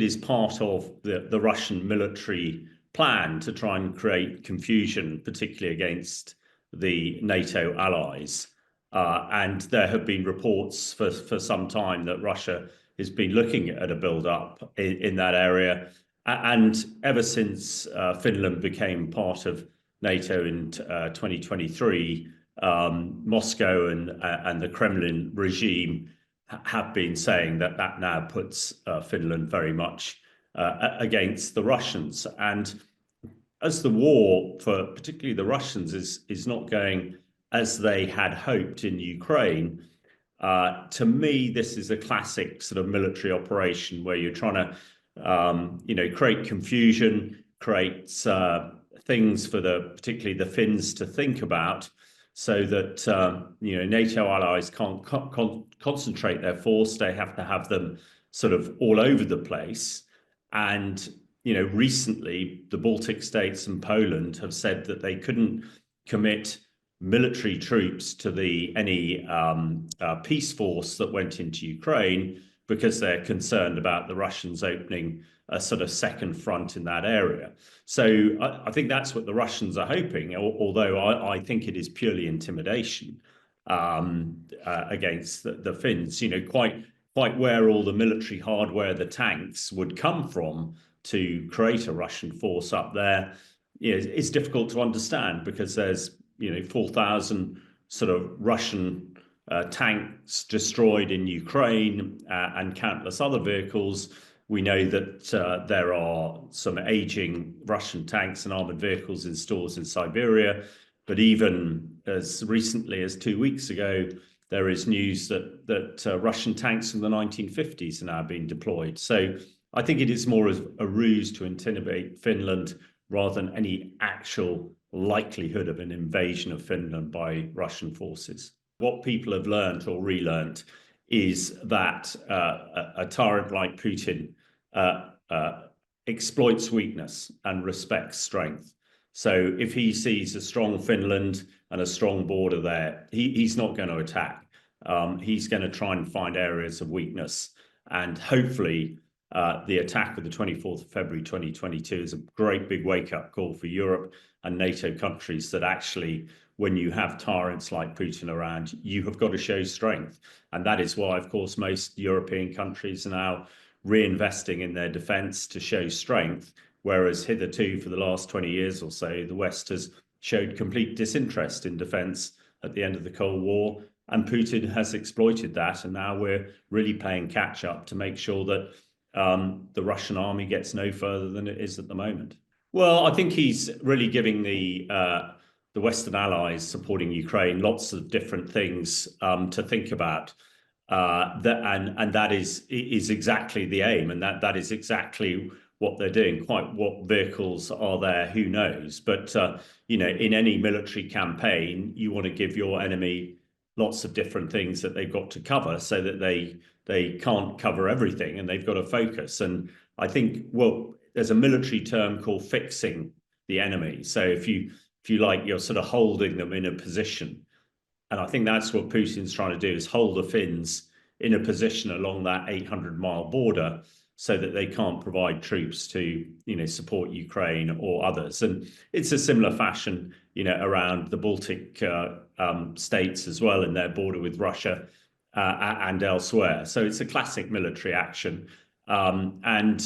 it is part of the Russian military plan to try and create confusion, particularly against the NATO allies. And there have been reports for some time that Russia has been looking at a build-up in that area. And ever since Finland became part of NATO in 2023, Moscow and the Kremlin regime have been saying that now puts Finland very much against the Russians. And as the war for particularly the Russians is not going as they had hoped in Ukraine, to me, this is a classic sort of military operation where you're trying to, create confusion, create things for particularly the Finns to think about, so that NATO allies can't concentrate their force. They have to have them sort of all over the place. And recently the Baltic states and Poland have said that they couldn't commit military troops to any peace force that went into Ukraine because they're concerned about the Russians opening a sort of second front in that area. So I think that's what the Russians are hoping, although I think it is purely intimidation against the Finns. Quite where all the military hardware, the tanks, would come from to create a Russian force up there, it's difficult to understand, because there's 4,000 sort of Russian tanks destroyed in Ukraine and countless other vehicles. We know that there are some aging Russian tanks and armored vehicles in stores in Siberia. But even as recently as 2 weeks ago, there is news that Russian tanks from the 1950s are now being deployed. So I think it is more as a ruse to intimidate Finland rather than any actual likelihood of an invasion of Finland by Russian forces. What people have learned or relearned is that a tyrant like Putin exploits weakness and respects strength. So if he sees a strong Finland and a strong border there, he's not going to attack. He's going to try and find areas of weakness. And hopefully the attack of the 24th of February 2022 is a great big wake-up call for Europe and NATO countries, that actually, when you have tyrants like Putin around, you have got to show strength. And that is why, of course, most European countries are now reinvesting in their defense to show strength, whereas hitherto, for the last 20 years or so, the West has showed complete disinterest in defense at the end of the Cold War. And Putin has exploited that. And now we're really playing catch up to make sure that the Russian army gets no further than it is at the moment. Well, I think he's really giving the Western allies supporting Ukraine lots of different things to think about. And that is exactly the aim, and that is exactly what they're doing. Quite what vehicles are there, who knows? But in any military campaign, you want to give your enemy lots of different things that they've got to cover, so that they can't cover everything, and they've got to focus. And I think, well, there's a military term called fixing the enemy. So if you like, you're sort of holding them in a position. And I think that's what Putin's trying to do, is hold the Finns in a position along that 800-mile border, so that they can't provide troops to, support Ukraine or others. And it's a similar fashion, around the Baltic states as well, in their border with Russia and elsewhere. So it's a classic military action, and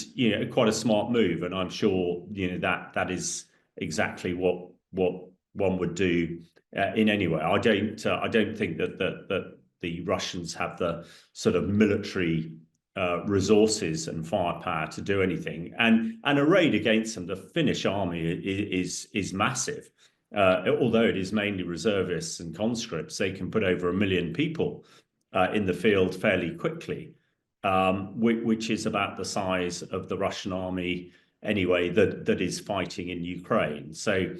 quite a smart move. And I'm sure that is exactly what one would do in any way. I don't think that the Russians have the sort of military resources and firepower to do anything. And a raid against them, the Finnish army is massive. Although it is mainly reservists and conscripts, they can put over 1 million people in the field fairly quickly, which is about the size of the Russian army anyway that is fighting in Ukraine. So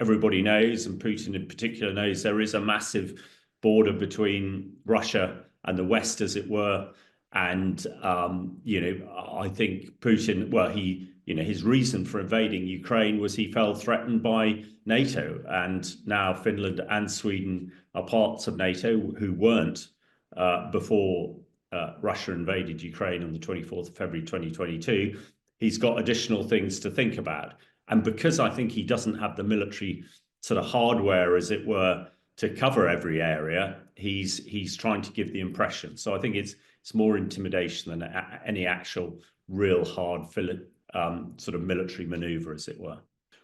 everybody knows, and Putin in particular knows, there is a massive border between Russia and the West, as it were. And I think Putin, well, his reason for invading Ukraine was he felt threatened by NATO, and now Finland and Sweden are parts of NATO who weren't before Russia invaded Ukraine on the 24th of February 2022, he's got additional things to think about. And because I think he doesn't have the military sort of hardware, as it were, to cover every area, he's trying to give the impression. So I think it's more intimidation than any actual real hard sort of military maneuver, as it were.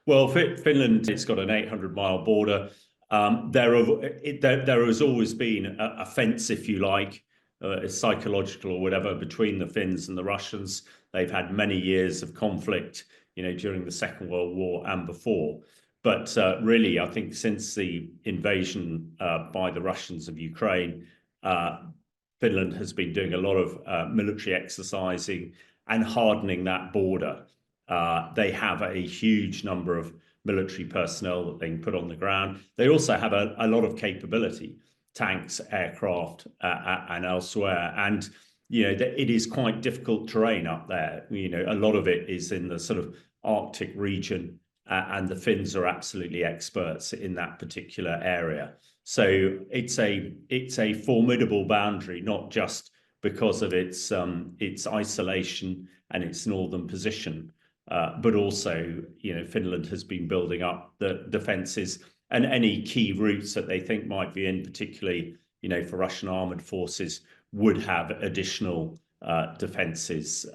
Well, Finland, it's got an 800-mile border. There has always been a fence, if you like, psychological or whatever, between the Finns and the Russians. They've had many years of conflict, during the Second World War and before. But really, I think since the invasion by the Russians of Ukraine, Finland has been doing a lot of military exercising and hardening that border. They have a huge number of military personnel that they can put on the ground. They also have a lot of capability, tanks, aircraft, and elsewhere. And, it is quite difficult terrain up there. A lot of it is in the sort of Arctic region, and the Finns are absolutely experts in that particular area. So it's a formidable boundary, not just because of its isolation and its northern position, but also, Finland has been building up the defences and any key routes that they think might be in, particularly, for Russian armoured forces, would have additional defences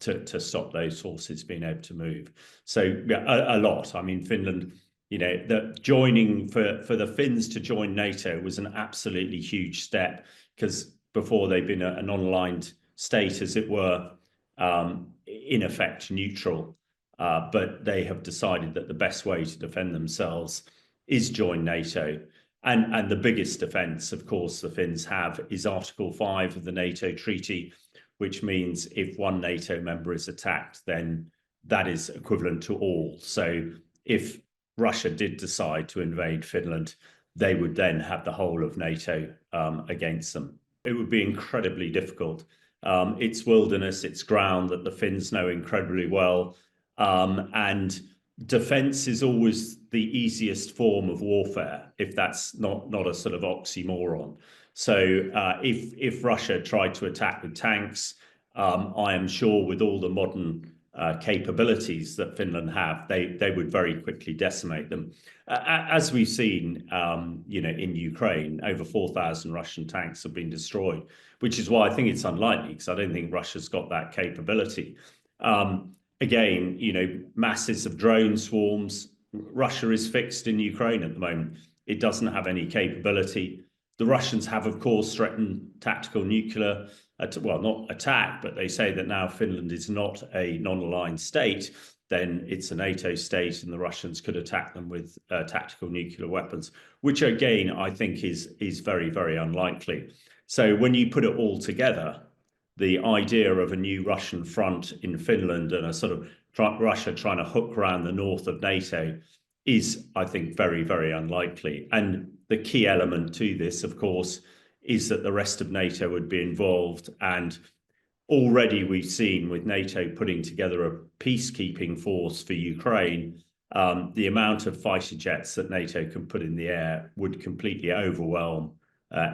to stop those forces being able to move. So a lot. I mean, Finland, the joining for the Finns to join NATO was an absolutely huge step, because before they've been a non-aligned state, as it were, in effect neutral, but they have decided that the best way to defend themselves is join NATO. And the biggest defence, of course, the Finns have is Article 5 of the NATO treaty, which means if one NATO member is attacked, then that is equivalent to all. So if Russia did decide to invade Finland, they would then have the whole of NATO against them. It would be incredibly difficult. It's wilderness, it's ground that the Finns know incredibly well. And defense is always the easiest form of warfare, if that's not a sort of oxymoron. So if Russia tried to attack with tanks, I am sure with all the modern capabilities that Finland have, they would very quickly decimate them. As we've seen, in Ukraine, over 4,000 Russian tanks have been destroyed, which is why I think it's unlikely, because I don't think Russia's got that capability. Again, masses of drone swarms. Russia is fixed in Ukraine at the moment. It doesn't have any capability. The Russians have, of course, threatened tactical nuclear, well, not attack, but they say that now Finland is not a non-aligned state, then it's a NATO state, and the Russians could attack them with tactical nuclear weapons, which again, I think is very, very unlikely. So when you put it all together, the idea of a new Russian front in Finland and a sort of Russia trying to hook around the north of NATO is, I think, very, very unlikely. And the key element to this, of course, is that the rest of NATO would be involved. And already we've seen with NATO putting together a peacekeeping force for Ukraine, the amount of fighter jets that NATO can put in the air would completely overwhelm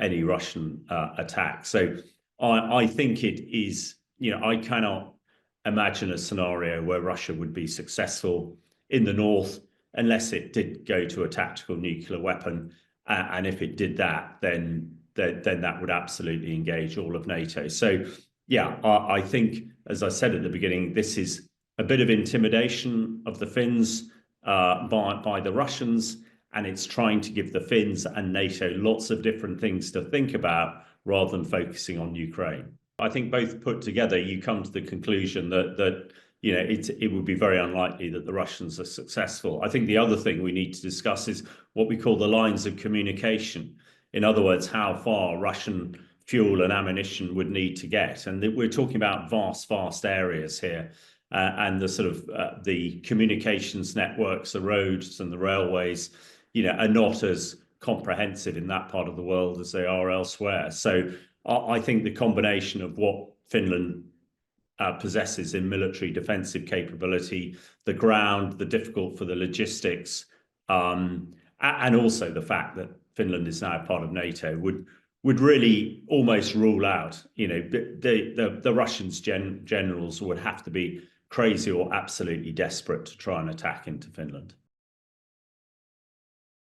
any Russian attack. So I think it is, I cannot imagine a scenario where Russia would be successful in the north unless it did go to a tactical nuclear weapon. And if it did that, then that would absolutely engage all of NATO. So, yeah, I think, as I said at the beginning, this is a bit of intimidation of the Finns by the Russians, and it's trying to give the Finns and NATO lots of different things to think about rather than focusing on Ukraine. I think both put together, you come to the conclusion that it would be very unlikely that the Russians are successful. I think the other thing we need to discuss is what we call the lines of communication. In other words, how far Russian fuel and ammunition would need to get. And we're talking about vast areas here. And the sort of the communications networks, the roads and the railways, are not as comprehensive in that part of the world as they are elsewhere. So I think the combination of what Finland possesses in military defensive capability, the ground, the difficult for the logistics, and also the fact that Finland is now part of NATO would really almost rule out, the Russians generals would have to be crazy or absolutely desperate to try and attack into Finland.